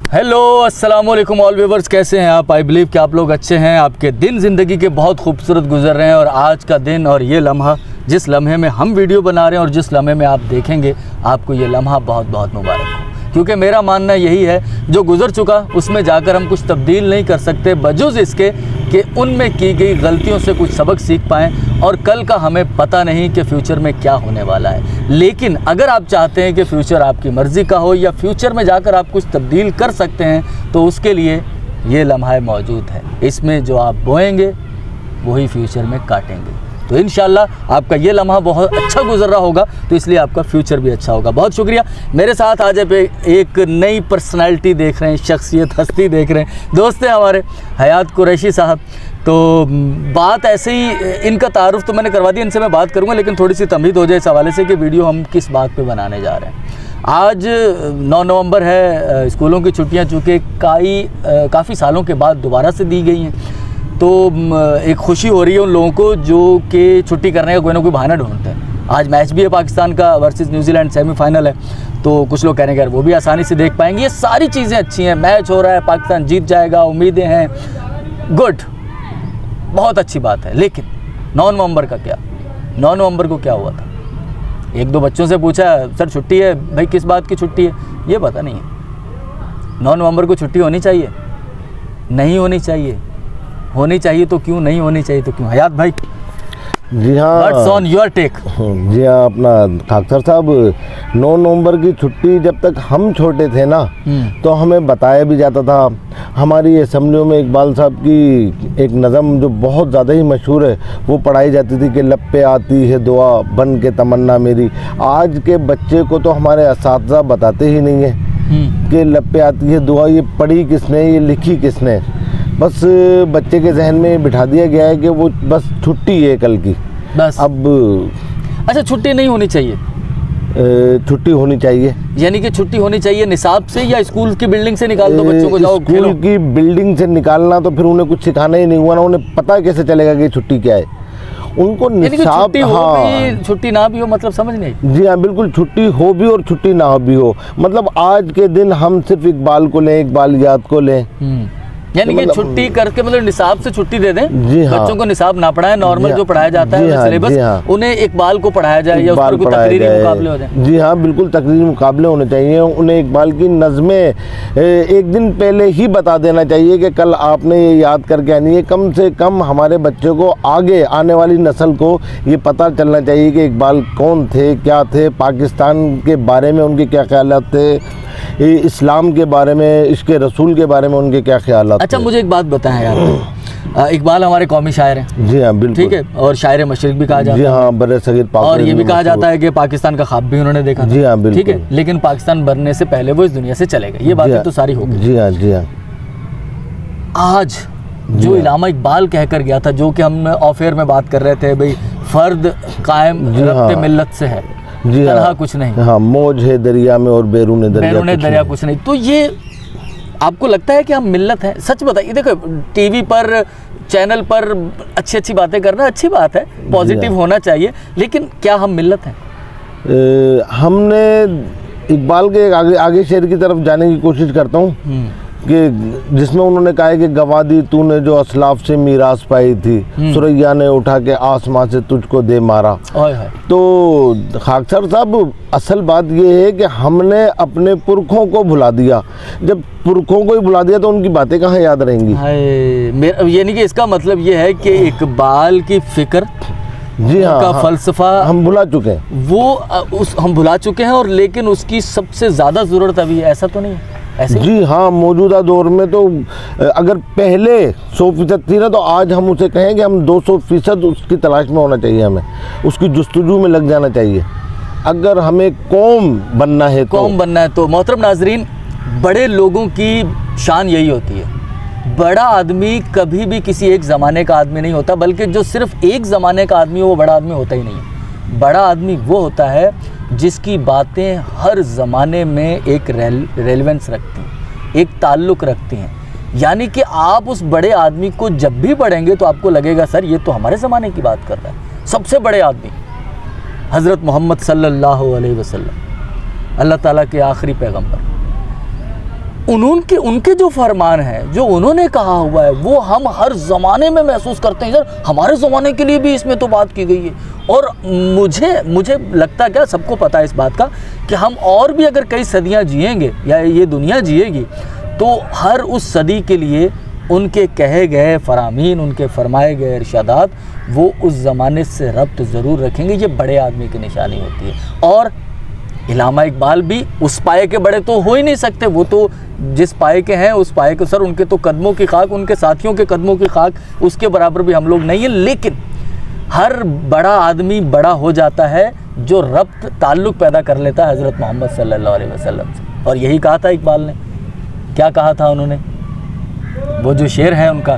Hello अस्सलाम वालेकुम all viewers, कैसे हैं आप? आई बिलीव कि आप लोग अच्छे हैं। आपके दिन ज़िंदगी के बहुत खूबसूरत गुजर रहे हैं और आज का दिन और ये लम्हा, जिस लम्हे में हम वीडियो बना रहे हैं और जिस लम्हे में आप देखेंगे, आपको ये लम्हा बहुत बहुत मुबारक हो। क्योंकि मेरा मानना यही है, जो गुज़र चुका उसमें जाकर हम कुछ तब्दील नहीं कर सकते, बजुज़ इसके कि उनमें की गई गलतियों से कुछ सबक सीख पाएँ। और कल का हमें पता नहीं कि फ्यूचर में क्या होने वाला है, लेकिन अगर आप चाहते हैं कि फ्यूचर आपकी मर्ज़ी का हो या फ्यूचर में जाकर आप कुछ तब्दील कर सकते हैं, तो उसके लिए ये लम्हा मौजूद है। इसमें जो आप बोएंगे वही फ्यूचर में काटेंगे। तो इंशाल्लाह आपका ये लम्हा बहुत अच्छा गुजर रहा होगा, तो इसलिए आपका फ्यूचर भी अच्छा होगा। बहुत शुक्रिया। मेरे साथ आज एक नई पर्सनालिटी देख रहे हैं, शख्सियत, हस्ती देख रहे हैं, दोस्त हैं हमारे हयात कुरैशी साहब। तो बात ऐसे ही, इनका तारुफ तो मैंने करवा दिया, इनसे मैं बात करूंगा, लेकिन थोड़ी सी तमहीद हो जाए इस हवाले से कि वीडियो हम किस बात पे बनाने जा रहे हैं। आज 9 नवंबर है, स्कूलों की छुट्टियां चूँकि काफ़ी सालों के बाद दोबारा से दी गई हैं, तो एक खुशी हो रही है उन लोगों को जो कि छुट्टी करने का कोई ना कोई बहाना ढूंढते हैं। आज मैच भी है पाकिस्तान का वर्सेस न्यूजीलैंड, सेमीफाइनल है, तो कुछ लोग कह रहे हैं यार वो भी आसानी से देख पाएंगे। ये सारी चीज़ें अच्छी हैं, मैच हो रहा है, पाकिस्तान जीत जाएगा, उम्मीदें हैं, गुड, बहुत अच्छी बात है। लेकिन 9 नवंबर का क्या? 9 नवंबर को क्या हुआ था? एक दो बच्चों से पूछा, सर छुट्टी है भाई, किस बात की छुट्टी है? ये पता नहीं है। 9 नवंबर को छुट्टी होनी चाहिए? नहीं होनी चाहिए। होनी चाहिए तो क्यों? नहीं होनी चाहिए तो क्यों? हयात भाई। जी हाँ, व्हाट्स ऑन योर टेक? जी हाँ, अपना खाकसर साहब, 9 नवंबर की छुट्टी जब तक हम छोटे थे ना, तो हमें बताया भी जाता था। हमारी असेंबलियों में इकबाल साहब की एक नज़म जो बहुत ज़्यादा ही मशहूर है, वो पढ़ाई जाती थी कि लब पे आती है दुआ बन के तमन्ना मेरी। आज के बच्चे को तो हमारे असातिज़ा बताते ही नहीं है कि लब पे आती है दुआ, ये पढ़ी किसने, ये लिखी किसने। बस बच्चे के जहन में बिठा दिया गया है कि वो बस छुट्टी है कल की, बस। अब अच्छा, छुट्टी नहीं होनी चाहिए? छुट्टी होनी चाहिए। यानी कि छुट्टी होनी चाहिए निसाब से, या स्कूल की बिल्डिंग से निकाल दो बच्चों को, जाओ खेलो? स्कूल की बिल्डिंग से निकालना तो फिर उन्हें कुछ सिखाना ही नहीं हुआ ना, उन्हें पता कैसे चलेगा कि छुट्टी क्या है? उनको निसाब, हाँ, छुट्टी ना भी हो मतलब समझ नहीं। जी हाँ, बिल्कुल, छुट्टी हो भी और छुट्टी ना भी हो, मतलब आज के दिन हम सिर्फ इकबाल को लें, इकबाल याद को लें, यानी कि छुट्टी करके मतलब निसाब से छुट्टी दे दें। जी हाँ, बच्चों को निसाब ना पढ़ाए, नॉर्मल जो पढ़ाया जाता है सिलेबस, उन्हें इकबाल को पढ़ाया जाए या उस पर कोई तकरीरी मुकाबले हो जाए। जी हाँ, बिल्कुल, तकरीरी मुकाबले होने चाहिए। उन्हें इकबाल की नज़में एक दिन पहले ही बता देना चाहिए कि कल आपने ये याद करके आनी है। कम से कम हमारे बच्चों को, आगे आने वाली नस्ल को ये पता चलना चाहिए कि इकबाल कौन थे, क्या थे, पाकिस्तान के बारे में उनके क्या ख्यालात थे, इस्लाम के बारे में, इसके रसूल के बारे में उनके क्या ख्यालात। अच्छा, मुझे एक बात बताएं यार, इकबाल हमारे कौमी शायर हैं। जी हाँ, बिल्कुल, ठीक है, और शायर मशरिक भी कहा जाता है। जी हाँ, बड़े सगीर पाक, और ये भी कहा जाता है कि पाकिस्तान का ख्वाब भी उन्होंने देखा। जी हाँ, बिल्कुल, ठीक है, लेकिन पाकिस्तान बनने से पहले वो इस दुनिया से चले गए। ये बातें तो सारी हो गई। जी हाँ, जी हाँ। आज जो इलामा इकबाल कहकर गया था, जो कि हम ऑफ एयर में बात कर रहे थे, भाई फर्द कायम रब्ते मिल्लत से है, जी हाँ, कुछ नहीं, हाँ, मौज है दरिया में और बैरून दरिया कुछ नहीं। तो ये आपको लगता है कि हम मिल्लत हैं? सच बताइए। देखो, टीवी पर, चैनल पर अच्छी अच्छी बातें करना अच्छी बात है, पॉजिटिव होना चाहिए, लेकिन क्या हम मिल्लत हैं? हमने इकबाल के आगे शेर की तरफ जाने की कोशिश करता हूँ कि जिसमें उन्होंने कहा है कि गवा दी तूने जो असलाफ से मीरास पाई थी, सुरैया ने उठा के आसमां से तुझको दे मारा। तो खाकसर साहब, असल बात ये है कि हमने अपने पुरखों को भुला दिया। जब पुरखों को ही भुला दिया तो उनकी बातें कहाँ याद रहेंगी? यानी कि इसका मतलब ये है कि इकबाल की फिक्र, जी हाँ, का फलसफा हम भुला चुके हैं, हम भुला चुके हैं। और लेकिन उसकी सबसे ज़्यादा ज़रूरत अभी है, ऐसा तो नहीं है? ऐसे? जी हाँ, मौजूदा दौर में तो अगर पहले 100% थी ना, तो आज हम उसे कहें कि हम 200% उसकी तलाश में होना चाहिए, हमें उसकी जुस्तजू में लग जाना चाहिए। अगर हमें कौम बनना है तो मोहतरम नाजरीन, बड़े लोगों की शान यही होती है। बड़ा आदमी कभी भी किसी एक ज़माने का आदमी नहीं होता, बल्कि जो सिर्फ एक ज़माने का आदमी हो वो बड़ा आदमी होता ही नहीं है। बड़ा आदमी वो होता है जिसकी बातें हर ज़माने में एक रेलेवेंस रखती हैं, एक ताल्लुक़ रखती हैं। यानी कि आप उस बड़े आदमी को जब भी पढ़ेंगे तो आपको लगेगा सर ये तो हमारे ज़माने की बात कर रहा है। सबसे बड़े आदमी हज़रत मोहम्मद सल्लल्लाहु अलैहि वसल्लम, अल्लाह ताला के आखिरी पैगंबर। उनके जो फरमान है, जो उन्होंने कहा हुआ है, वो हम हर ज़माने में महसूस करते हैं। सर हमारे ज़माने के लिए भी इसमें तो बात की गई है। और मुझे लगता, क्या सबको पता है इस बात का, कि हम और भी अगर कई सदियां जिएंगे या ये दुनिया जिएगी, तो हर उस सदी के लिए उनके कहे गए फरामीन, उनके फरमाए गए इरशादात, वो उस ज़माने से रब्त ज़रूर रखेंगे। ये बड़े आदमी की निशानी होती है। और इलामा इकबाल भी उस पाए के बड़े तो हो ही नहीं सकते, वो तो जिस पाए के हैं उस पाए के, सर उनके तो कदमों की खाक, उनके साथियों के कदमों की खाक, उसके बराबर भी हम लोग नहीं हैं। लेकिन हर बड़ा आदमी बड़ा हो जाता है जो रब्त ताल्लुक़ पैदा कर लेता है हज़रत मोहम्मद सल्लल्लाहु अलैहि वसल्लम से। और यही कहा था इकबाल ने। क्या कहा था उन्होंने? वो जो शेर है उनका,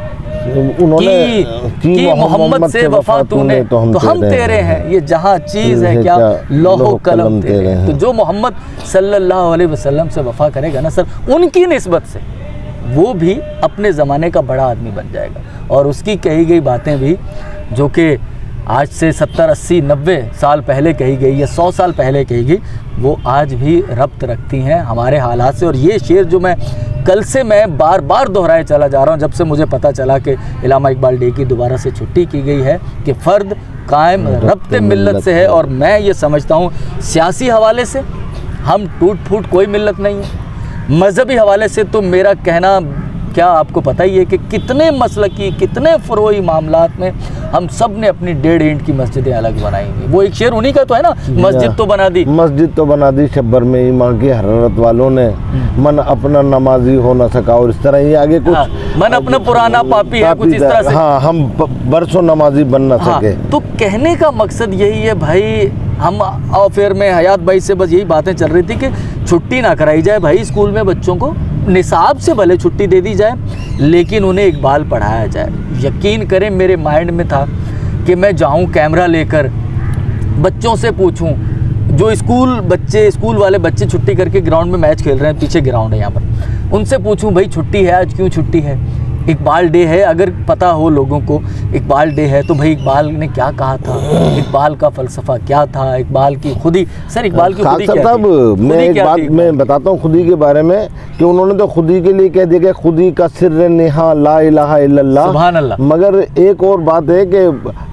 उन्होंने कि मोहम्मद से वफा तूने तो हम तेरे हैं, ये जहाँ चीज़ है क्या लौहो कलम तेरे हैं। तो जो मोहम्मद सल्लल्लाहु अलैहि वसल्लम से वफा करेगा ना सर, उनकी निस्बत से वो भी अपने ज़माने का बड़ा आदमी बन जाएगा। और उसकी कही गई बातें भी, जो कि आज से 70, 80, 90 साल पहले कही गई या 100 साल पहले कही गई, वो आज भी रब्त रखती हैं हमारे हालात से। और ये शेर जो कल से मैं बार बार दोहराए चला जा रहा हूँ, जब से मुझे पता चला कि इलामा इकबाल डे की दोबारा से छुट्टी की गई है, कि फ़र्द कायम रब्त मिल्लत से है। और मैं ये समझता हूँ सियासी हवाले से हम टूट फूट कोई मिल्लत नहीं है। मज़हबी हवाले से तो मेरा कहना क्या आपको पता ही है कि कितने मसलकी, कितने फ़रोई मामलात में हम सब ने अपनी 1.5 इंच की मस्जिदें अलग बनाई हुई। वो एक शेर उन्हीं का तो है ना, मस्जिद तो बना दी, मस्जिद तो बना दी शब्बर में ईमां की हरारत वालों ने, मन अपना नमाजी हो ना सका। और इस तरह ये आगे कुछ, मन अपना पुराना पापी है, कुछ इस तरह से। हाँ, हम बरसों नमाजी बन ना सके। तो कहने का मकसद यही है भाई, हम अफेयर में हयात भाई से बस यही बातें चल रही थी कि छुट्टी ना कराई जाए भाई स्कूल में, बच्चों को निसाब से भले छुट्टी दे दी जाए, लेकिन उन्हें इकबाल पढ़ाया जाए। यकीन करें मेरे माइंड में था कि मैं जाऊं कैमरा लेकर, बच्चों से पूछूं, जो स्कूल वाले बच्चे छुट्टी करके ग्राउंड में मैच खेल रहे हैं, पीछे ग्राउंड है यहाँ पर, उनसे पूछूं भाई छुट्टी है आज, क्यों छुट्टी है? इकबाल डे है, अगर पता हो लोगों को इकबाल डे है तो भाई इकबाल ने क्या कहा था, इकबाल का फ़लसफ़ा क्या था, इकबाल की खुदी, सर इकबाल की खुदी क्या थी? मैं एक बात मैं बताता हूँ खुदी के बारे में, कि उन्होंने तो खुदी के लिए कह दिया कि खुदी का सिर्र नेहा ला इलाहा इल्लल्लाह, सुभान अल्लाह। मगर एक और बात है कि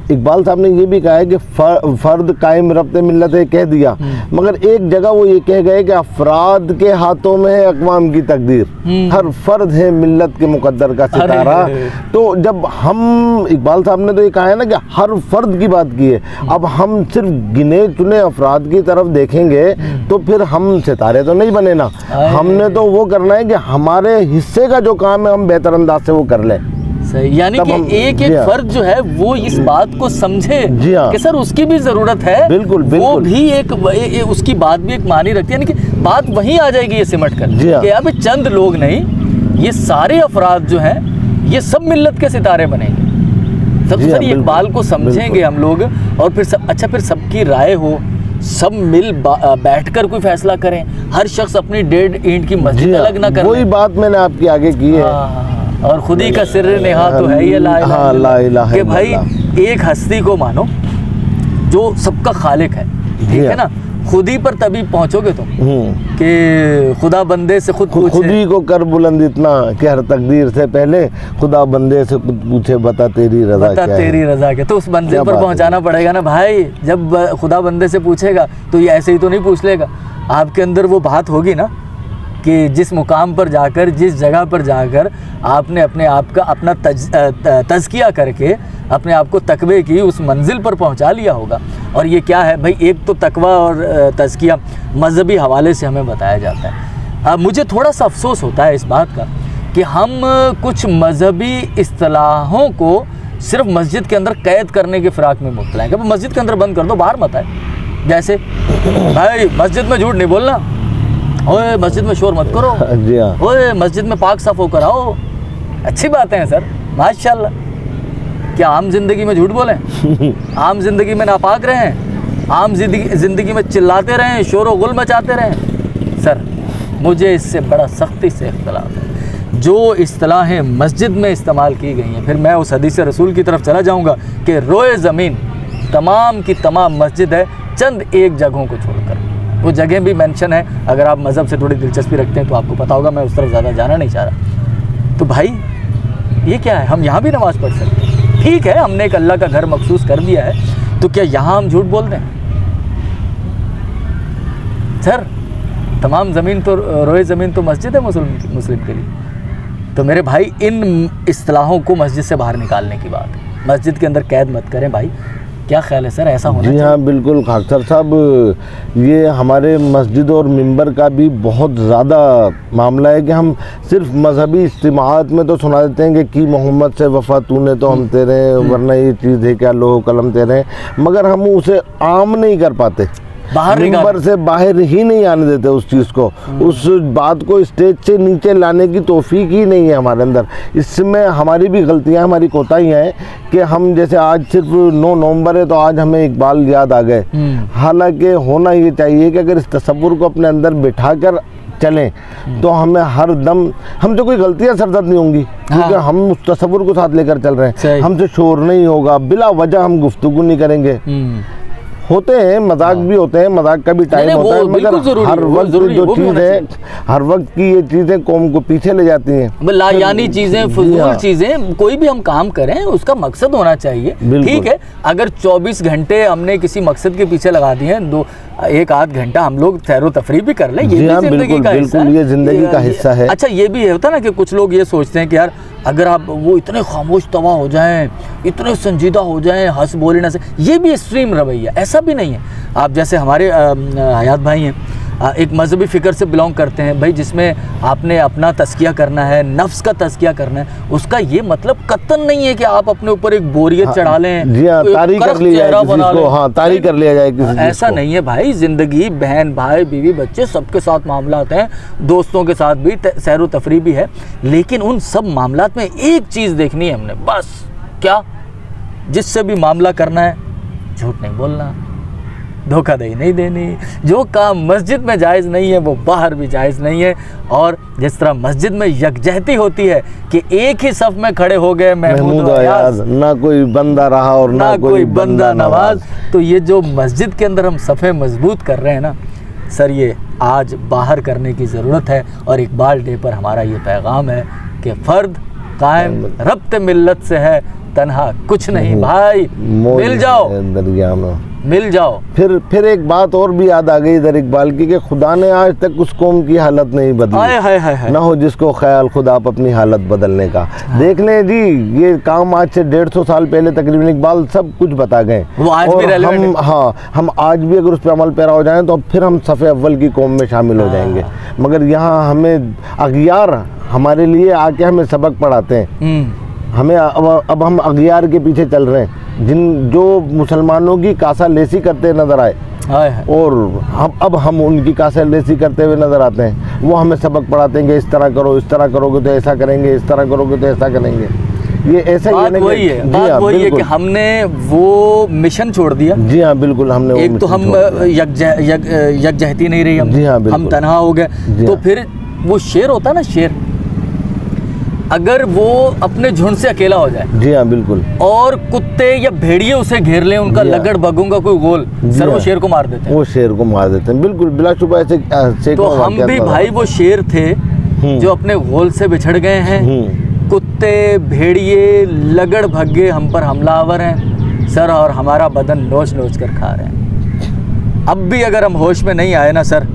इकबाल साहब ने ये भी कहा है कि फ़र्द कायम रब्त मिल्लत है, कह दिया, मगर एक जगह वो ये कह गए कि अफराद के हाथों में है अक़वाम की तकदीर, हर फ़र्द है मिल्लत के मुक़द्दर का सितारा। तो जब हम, इकबाल साहब ने तो ये कहा है ना कि हर फ़र्द की बात की है, अब हम सिर्फ गिने चुने अफराद की तरफ देखेंगे तो फिर हम सितारे तो नहीं बने ना। हमने तो वो करना है कि हमारे हिस्से का जो काम है हम बेहतर अंदाज से वो कर लें। सही, यानी कि एक फर्द जो है वो इस बात को समझे कि सर उसकी भी ज़रूरत है। बिल्कुल, बिल्कुल। वो भी एक उसकी बात भी एक मानी रखती है, यानी कि बात वहीं आ जाएगी ये सिमट कर कि अब चंद लोग नहीं, ये सारे अफराद जो हैं ये सब मिल्लत के सितारे बनेंगे। सब सर इकबाल को समझेंगे हम लोग, और फिर फिर सबकी राय हो, सब मिल बैठकर कोई फैसला करें, हर शख्स अपनी 1.5 इंच की मस्जिद अलग ना करे। वही बात मैंने आपके आगे की है। और खुदी का सिर्र नेहा तो है ये ला इलाहा कि भाई एक हस्ती को मानो जो सबका खालिक है, ठीक है ना। खुदी पर तभी पहुंचोगे तुम कि खुदा बंदे से खुद पूछे, खुदी को कर बुलंद इतना कि हर तकदीर से पहले खुदा बंदे से खुद पूछे बता तेरी रज़ा क्या है। तेरी रज़ा क्या, तो उस मंजिल पर पहुंचाना पड़ेगा ना भाई। जब खुदा बंदे से पूछेगा तो ये ऐसे ही तो नहीं पूछ लेगा, आपके अंदर वो बात होगी ना कि जिस मुकाम पर जाकर, जिस जगह पर जाकर आपने अपने आप का अपना तज़किया करके अपने आप को तकवे की उस मंजिल पर पहुंचा लिया होगा। और ये क्या है भाई, एक तो तकवा और तज़किया मज़हबी हवाले से हमें बताया जाता है। अब मुझे थोड़ा सा अफसोस होता है इस बात का कि हम कुछ मज़हबी इस्तिलाहों को सिर्फ मस्जिद के अंदर कैद करने के फ़िराक में मुब्तला हैं कि मस्जिद के अंदर बंद कर दो, बाहर मत आए। जैसे भाई मस्जिद में झूठ नहीं बोलना, ओए मस्जिद में शोर मत करो, ओए मस्जिद में पाक साफ होकर आओ। अच्छी बातें हैं सर, माशाल्लाह। क्या आम जिंदगी में झूठ बोलें? आम जिंदगी में नापाक रहें? आम जिंदगी में चिल्लाते रहें, शोर गुल मचाते रहें? सर मुझे इससे बड़ा सख्ती से इख्तलाफ है। जो इस्तिलाहें मस्जिद में इस्तेमाल की गई हैं, फिर मैं उस हदीस रसूल की तरफ चला जाऊँगा कि रोए ज़मीन तमाम की तमाम मस्जिद है, चंद एक जगहों को छोड़कर। वो जगह भी मेंशन है। अगर आप मज़हब से थोड़ी दिलचस्पी रखते हैं तो आपको पता होगा, मैं उस तरफ ज़्यादा जाना नहीं चाह रहा। तो भाई ये क्या है, हम यहाँ भी नमाज़ पढ़ सकते हैं, ठीक है, हमने एक अल्लाह का घर मखसूस कर दिया है, तो क्या यहाँ हम झूठ बोल दें? सर तमाम ज़मीन तो रोए ज़मीन तो मस्जिद है मुस्लिम के लिए। तो मेरे भाई इन इस्तिलाहों को मस्जिद से बाहर निकालने की बात है, मस्जिद के अंदर कैद मत करें भाई। क्या ख्याल है सर, ऐसा होना चाहिए? जी हाँ बिल्कुल खाकसर साहब, ये हमारे मस्जिद और मिंबर का भी बहुत ज़्यादा मामला है कि हम सिर्फ मजहबी इज्तिमाआत में तो सुना देते हैं कि मोहम्मद से वफ़ा तूने तो हम तेरे, वरना ये चीज़ है क्या लोह कलम तेरे, मगर हम उसे आम नहीं कर पाते, मिंबर से बाहर ही नहीं आने देते उस चीज़ को, उस बात को स्टेज से नीचे लाने की तौफीक ही नहीं है हमारे अंदर। इसमें हमारी भी गलतियां, हमारी कोताहियां हैं कि हम जैसे आज सिर्फ 9 नवंबर है तो आज हमें इकबाल याद आ गए। हालांकि होना ये चाहिए कि अगर इस तसव्वुर को अपने अंदर बिठा कर चलें तो हमें हर दम, हमसे कोई गलतियां सरदर्द नहीं होंगी, क्योंकि हम उस तसव्वुर को साथ लेकर चल रहे हैं। हमसे शोर नहीं होगा, बिला वजह हम गुफ्तगू नहीं करेंगे। होते हैं मजाक भी होते हैं, मजाक का भी टाइम होता है, मगर हर वक्त जो चीज़ है, हर वक्त की ये चीज़ें कौम को पीछे ले जाती हैं। लायानी चीज़ें, फजूल चीज़ें, कोई भी हम काम करें उसका मकसद होना चाहिए, ठीक है। अगर 24 घंटे हमने किसी मकसद के पीछे लगा दिए हैं, 1-8 घंटा हम लोग सैरो तफरी भी कर लें, ये भी जिंदगी का हिस्सा है, ये जिंदगी का हिस्सा है। अच्छा ये भी होता ना कि कुछ लोग ये सोचते हैं कि यार अगर आप वो इतने खामोश तवा हो जाएं, इतने संजीदा हो जाएं, हंस बोले ना से, ये भी एक्सट्रीम रवैया, ऐसा भी नहीं है। आप जैसे हमारे हयात भाई हैं, एक मजहबी फ़िक्र से बिलोंग करते हैं भाई, जिसमें आपने अपना तज़किया करना है, नफ्स का तज़किया करना है, उसका ये मतलब कतन नहीं है कि आप अपने ऊपर एक बोरियत चढ़ा लें, जी हाँ, तारीख कर लिया जाए किसी को, हाँ तारीख कर लिया जाए किसी, ऐसा नहीं है भाई। ज़िंदगी बहन भाई बीवी बच्चे सबके साथ मामलात हैं, दोस्तों के साथ भी सैर तफरी भी है, लेकिन उन सब मामलात में एक चीज़ देखनी है हमने, बस क्या, जिससे भी मामला करना है झूठ नहीं बोलना, धोखाधड़ी नहीं देनी। जो काम मस्जिद में जायज़ नहीं है वो बाहर भी जायज़ नहीं है। और जिस तरह मस्जिद में यकजहती होती है कि एक ही सफ़ में खड़े हो गए महमूद अयाज, ना कोई बंदा रहा और ना कोई बंदा नवाज। तो ये जो मस्जिद के अंदर हम सफ़े मजबूत कर रहे हैं ना सर, ये आज बाहर करने की ज़रूरत है। और इकबाल डे पर हमारा ये पैगाम है कि फ़र्द कायम रब्त मिल्लत से है, तन्हा कुछ नहीं भाई, मिल जाओ दरिया में, मिल जाओ। फिर एक बात और भी याद आ गई इधर इकबाल की कि खुदा ने आज तक उस कौम की हालत नहीं बदली, ना हो जिसको ख्याल खुदा आप अपनी हालत बदलने का। देख लें जी, ये काम आज से 150 साल पहले तकरीबन इकबाल सब कुछ बता गए, हम आज भी अगर उस पर अमल पैरा हो जाएं तो फिर हम सफ़े अव्वल की कौम में शामिल हो जाएंगे। मगर यहाँ हमें अगियार हमारे लिए आके हमें सबक पढ़ाते हैं, हमें अब हम अगियार के पीछे चल रहे हैं, जो मुसलमानों की कासा लेसी करते नजर आए, और अब हम उनकी कासा लेसी करते हुए नजर आते हैं। वो हमें सबक पढ़ाते हैं कि इस तरह करो, इस तरह करोगे तो ऐसा करेंगे, इस तरह करोगे तो ऐसा करेंगे। ये ऐसा ही बात वही है, बात वही है कि हमने वो मिशन छोड़ दिया। जी हाँ बिल्कुल, हमने एक तो हम यकजहती नहीं रही, हम तन्हा हो गए। तो फिर वो शेर होता है ना, शेर अगर वो अपने झुंड से अकेला हो जाए, जी हाँ बिल्कुल, और कुत्ते या भेड़िए उसे घेर लें, उनका लगड़ बगूंगा कोई गोल, सर वो शेर को मार देते हैं, वो शेर को मार देते हैं, बिल्कुल बिलाशुबा ऐसे। तो हम भी भाई वो शेर थे जो अपने गोल से बिछड़ गए हैं। कुत्ते भेड़िए लगड़ भगे हम पर हमलावर हैं सर, और हमारा बदन नोच नोच कर खा रहे हैं। अब भी अगर हम होश में नहीं आए ना सर,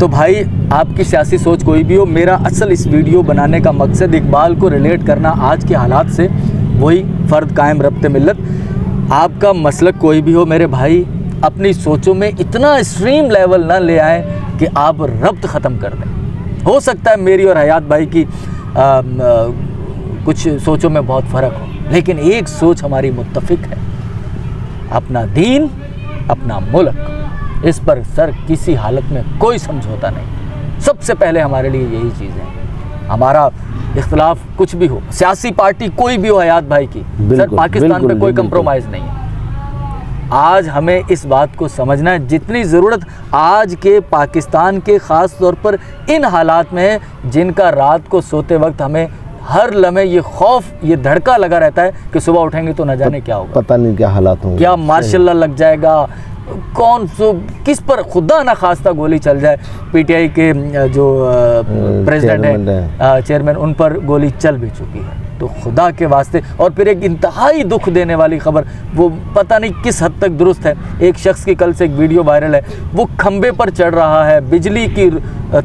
तो भाई आपकी सियासी सोच कोई भी हो, मेरा असल इस वीडियो बनाने का मकसद इकबाल को रिलेट करना आज के हालात से, वही फ़र्द कायम रब्त मिल्लत। आपका मसलक कोई भी हो मेरे भाई, अपनी सोचों में इतना एक्सट्रीम लेवल ना ले आए कि आप रब्त ख़त्म कर दें। हो सकता है मेरी और हयात भाई की कुछ सोचों में बहुत फ़र्क हो, लेकिन एक सोच हमारी मुत्तफ़िक है, अपना दीन अपना मुल्क, इस पर सर किसी हालत में कोई समझौता नहीं। सबसे पहले हमारे लिए यही चीज़ है। हमारा इख्तलाफ कुछ भी हो, सियासी पार्टी कोई भी हो हयात भाई की, सर पाकिस्तान पे कोई कंप्रोमाइज़ नहीं है। आज हमें इस बात को समझना है, जितनी ज़रूरत आज के पाकिस्तान के ख़ास तौर पर इन हालात में है, जिनका रात को सोते वक्त हमें हर लम्हे ये खौफ, ये धड़का लगा रहता है कि सुबह उठेंगे तो न जाने क्या होगा, पता नहीं क्या हालात होंगे, क्या मार्शल लॉ लग जाएगा, कौन सो किस पर खुदा ना खास्ता गोली चल जाए, पीटीआई के जो प्रेसिडेंट है, चेयरमैन, उन पर गोली चल भी चुकी है। तो खुदा के वास्ते, और फिर एक इंतहाई दुख देने वाली खबर, वो पता नहीं किस हद तक दुरुस्त है, एक शख्स की कल से एक वीडियो वायरल है, वो खंबे पर चढ़ रहा है, बिजली की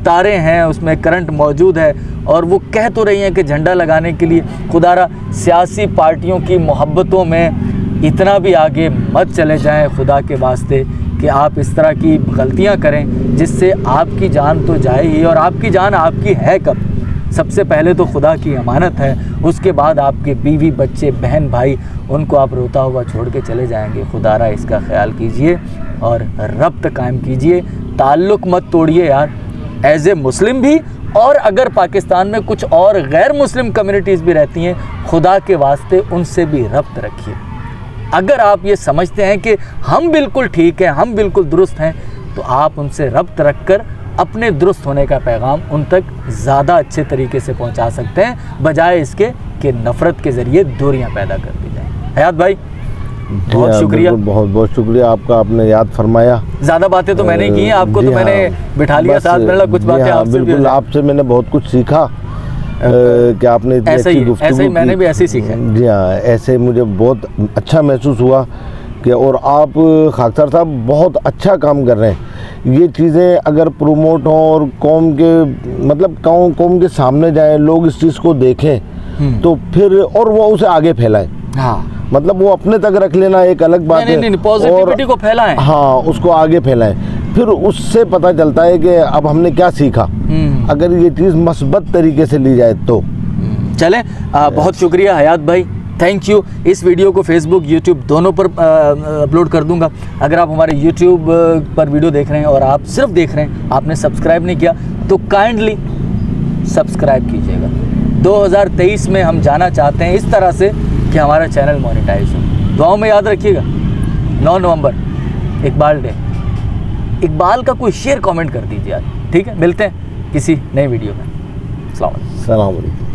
तारें हैं, उसमें करंट मौजूद है, और वो कह तो रही हैं कि झंडा लगाने के लिए। खुदारा सियासी पार्टियों की मोहब्बतों में इतना भी आगे मत चले जाएं खुदा के वास्ते कि आप इस तरह की गलतियां करें जिससे आपकी जान तो जाए ही, और आपकी जान आपकी है कब? सबसे पहले तो खुदा की अमानत है, उसके बाद आपके बीवी बच्चे बहन भाई, उनको आप रोता हुआ छोड़ के चले जाएंगे। खुदारा इसका ख्याल कीजिए और रब्त कायम कीजिए, ताल्लुक़ मत तोड़िए यार, एज ए मुस्लिम भी, और अगर पाकिस्तान में कुछ और गैर मुस्लिम कम्युनिटीज़ भी रहती हैं, खुदा के वास्ते उनसे भी रब्त रखिए। अगर आप ये समझते हैं कि हम बिल्कुल ठीक हैं, हम बिल्कुल दुरुस्त हैं, तो आप उनसे रब्त रख कर अपने दुरुस्त होने का पैगाम उन तक ज़्यादा अच्छे तरीके से पहुंचा सकते हैं, बजाय इसके कि नफ़रत के ज़रिए दूरियां पैदा कर दी जाएं। हयात भाई, बहुत शुक्रिया, बहुत बहुत शुक्रिया आपका, आपने याद फरमाया। ज़्यादा बातें तो मैंने की हैं, आपको तो मैंने बिठा लिया साथ में, कुछ बातें आपसे भी। बिल्कुल, आपसे मैंने बहुत कुछ सीखा कि आपने इतनी अच्छी गुफ्तगू ऐसे ही मैंने भी ऐसे ही सीखा। जी हाँ, ऐसे मुझे बहुत अच्छा महसूस हुआ कि, और आप खाकसर साहब बहुत अच्छा काम कर रहे हैं। ये चीज़ें अगर प्रोमोट हों और कौम के मतलब कौम के सामने जाएं, लोग इस चीज़ को देखें, तो फिर और वो उसे आगे फैलाएं। हाँ, मतलब वो अपने तक रख लेना एक अलग बात है, पॉजिटिविटी को फैलाएं। हाँ, उसको आगे फैलाएं, फिर उससे पता चलता है कि अब हमने क्या सीखा, अगर ये चीज़ मस्बत तरीके से ली जाए तो। चलें, बहुत शुक्रिया हयात भाई, थैंक यू। इस वीडियो को फेसबुक, यूट्यूब दोनों पर अपलोड कर दूंगा। अगर आप हमारे यूट्यूब पर वीडियो देख रहे हैं और आप सिर्फ देख रहे हैं, आपने सब्सक्राइब नहीं किया, तो काइंडली सब्सक्राइब कीजिएगा। 2023 में हम जाना चाहते हैं इस तरह से कि हमारा चैनल मोनेटाइज हो। दुआओं में याद रखिएगा। 9 नवंबर इकबाल डे, इकबाल का कोई शेयर कमेंट कर दीजिए यार, ठीक है? मिलते हैं किसी नई वीडियो में। अस्सलाम वालेकुम।